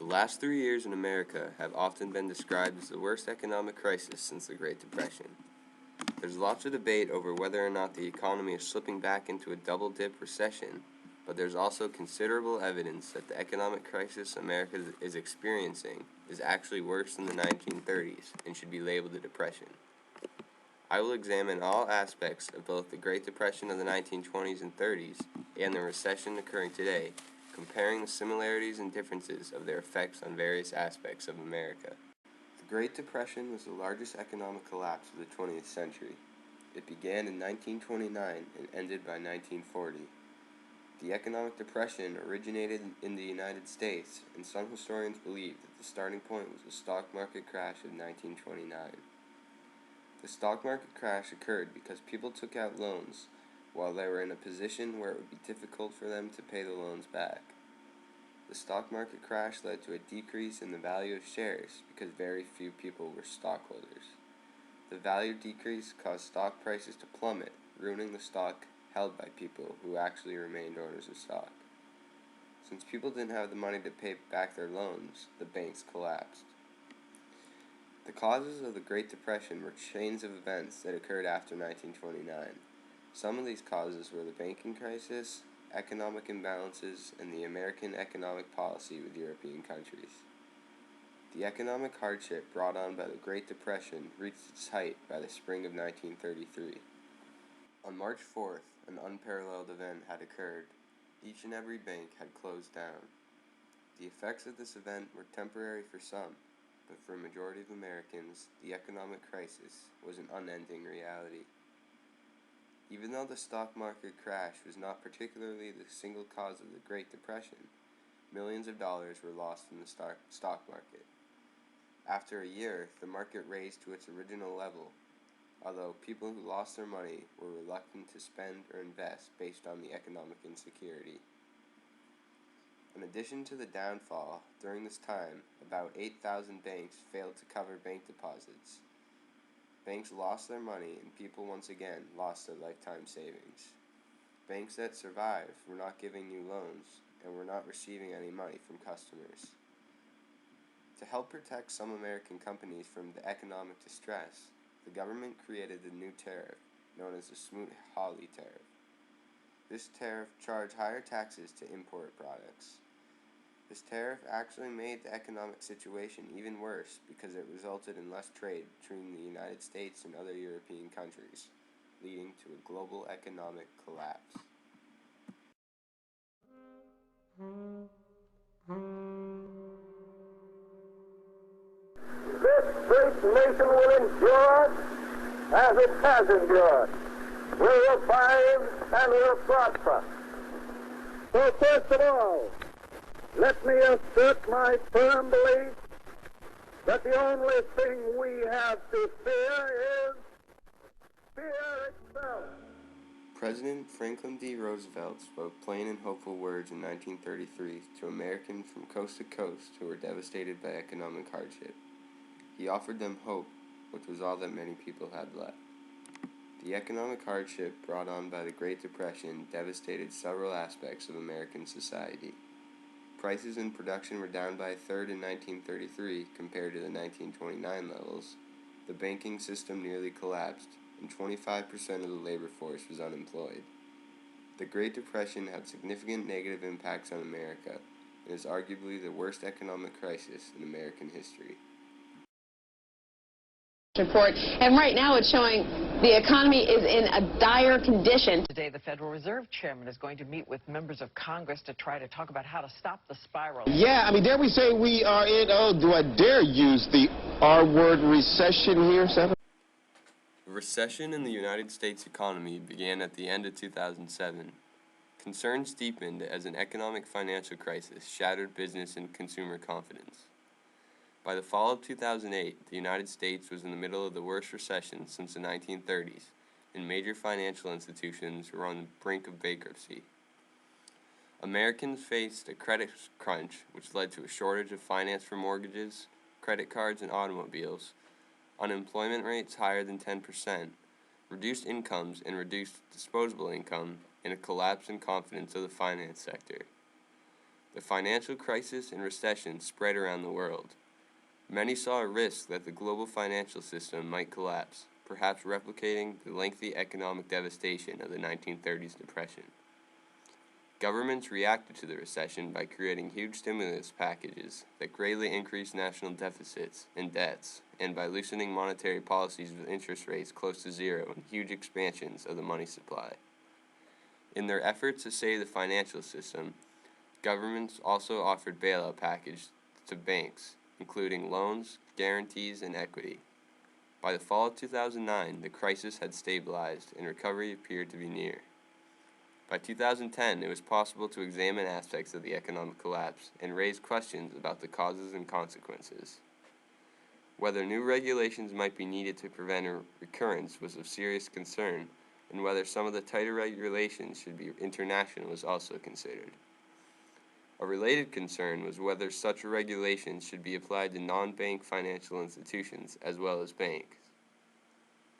The last 3 years in America have often been described as the worst economic crisis since the Great Depression. There's lots of debate over whether or not the economy is slipping back into a double-dip recession, but there's also considerable evidence that the economic crisis America is experiencing is actually worse than the 1930s and should be labeled a depression. I will examine all aspects of both the Great Depression of the 1920s and 30s and the recession occurring today, comparing the similarities and differences of their effects on various aspects of America. The Great Depression was the largest economic collapse of the 20th century. It began in 1929 and ended by 1940. The economic depression originated in the United States, and some historians believe that the starting point was the stock market crash of 1929. The stock market crash occurred because people took out loans while they were in a position where it would be difficult for them to pay the loans back. The stock market crash led to a decrease in the value of shares because very few people were stockholders. The value decrease caused stock prices to plummet, ruining the stock held by people who actually remained owners of stock. Since people didn't have the money to pay back their loans, the banks collapsed. The causes of the Great Depression were chains of events that occurred after 1929. Some of these causes were the banking crisis, economic imbalances, and the American economic policy with European countries. The economic hardship brought on by the Great Depression reached its height by the spring of 1933. On March 4th, an unparalleled event had occurred. Each and every bank had closed down. The effects of this event were temporary for some, but for a majority of Americans, the economic crisis was an unending reality. Even though the stock market crash was not particularly the single cause of the Great Depression, millions of dollars were lost in the stock market. After a year, the market raised to its original level, although people who lost their money were reluctant to spend or invest based on the economic insecurity. In addition to the downfall, during this time, about 8,000 banks failed to cover bank deposits. Banks lost their money, and people once again lost their lifetime savings. Banks that survived were not giving new loans and were not receiving any money from customers. To help protect some American companies from the economic distress, the government created the new tariff, known as the Smoot-Hawley tariff. This tariff charged higher taxes to import products. This tariff actually made the economic situation even worse because it resulted in less trade between the United States and other European countries, leading to a global economic collapse. This great nation will endure as it has endured. We will find and will prosper. So first of all, let me assert my firm belief that the only thing we have to fear is fear itself. President Franklin D. Roosevelt spoke plain and hopeful words in 1933 to Americans from coast to coast who were devastated by economic hardship. He offered them hope, which was all that many people had left. The economic hardship brought on by the Great Depression devastated several aspects of American society. Prices in production were down by a third in 1933 compared to the 1929 levels. The banking system nearly collapsed, and 25% of the labor force was unemployed. The Great Depression had significant negative impacts on America and is arguably the worst economic crisis in American history. Report, and right now it's showing the economy is in a dire condition. Today, the Federal Reserve Chairman is going to meet with members of Congress to try to talk about how to stop the spiral. Yeah, dare we say we are in, do I dare use the R-word, recession here, Seven? The recession in the United States economy began at the end of 2007. Concerns deepened as an economic financial crisis shattered business and consumer confidence. By the fall of 2008, the United States was in the middle of the worst recession since the 1930s, and major financial institutions were on the brink of bankruptcy. Americans faced a credit crunch, which led to a shortage of finance for mortgages, credit cards, and automobiles, unemployment rates higher than 10%, reduced incomes and reduced disposable income, and a collapse in confidence of the finance sector. The financial crisis and recession spread around the world. Many saw a risk that the global financial system might collapse, perhaps replicating the lengthy economic devastation of the 1930s depression. Governments reacted to the recession by creating huge stimulus packages that greatly increased national deficits and debts, and by loosening monetary policies with interest rates close to zero and huge expansions of the money supply. In their efforts to save the financial system, governments also offered bailout packages to banks, including loans, guarantees, and equity. By the fall of 2009, the crisis had stabilized and recovery appeared to be near. By 2010, it was possible to examine aspects of the economic collapse and raise questions about the causes and consequences. Whether new regulations might be needed to prevent a recurrence was of serious concern, and whether some of the tighter regulations should be international was also considered. A related concern was whether such regulations should be applied to non-bank financial institutions as well as banks.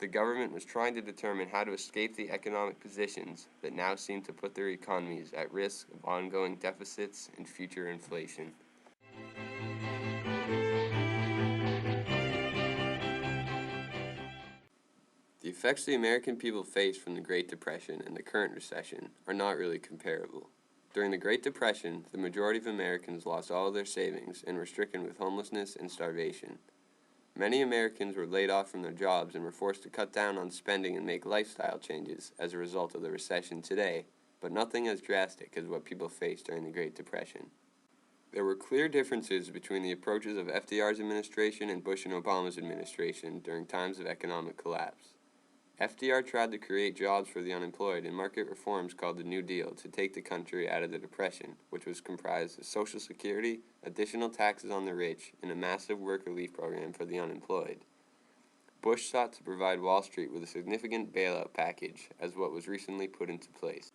The government was trying to determine how to escape the economic positions that now seem to put their economies at risk of ongoing deficits and future inflation. The effects the American people faced from the Great Depression and the current recession are not really comparable. During the Great Depression, the majority of Americans lost all of their savings and were stricken with homelessness and starvation. Many Americans were laid off from their jobs and were forced to cut down on spending and make lifestyle changes as a result of the recession today, but nothing as drastic as what people faced during the Great Depression. There were clear differences between the approaches of FDR's administration and Bush and Obama's administration during times of economic collapse. FDR tried to create jobs for the unemployed and market reforms called the New Deal to take the country out of the Depression, which was comprised of Social Security, additional taxes on the rich, and a massive work relief program for the unemployed. Bush sought to provide Wall Street with a significant bailout package, as what was recently put into place.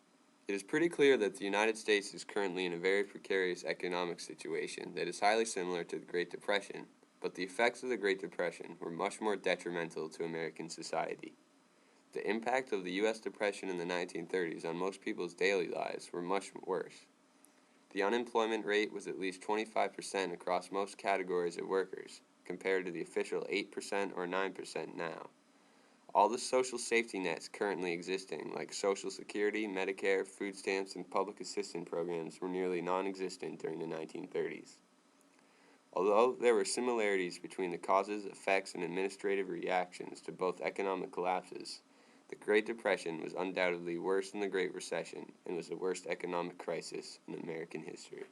It is pretty clear that the United States is currently in a very precarious economic situation that is highly similar to the Great Depression, but the effects of the Great Depression were much more detrimental to American society. The impact of the U.S. Depression in the 1930s on most people's daily lives were much worse. The unemployment rate was at least 25% across most categories of workers, compared to the official 8% or 9% now. All the social safety nets currently existing, like Social Security, Medicare, food stamps, and public assistance programs, were nearly non-existent during the 1930s. Although there were similarities between the causes, effects, and administrative reactions to both economic collapses, the Great Depression was undoubtedly worse than the Great Recession and was the worst economic crisis in American history.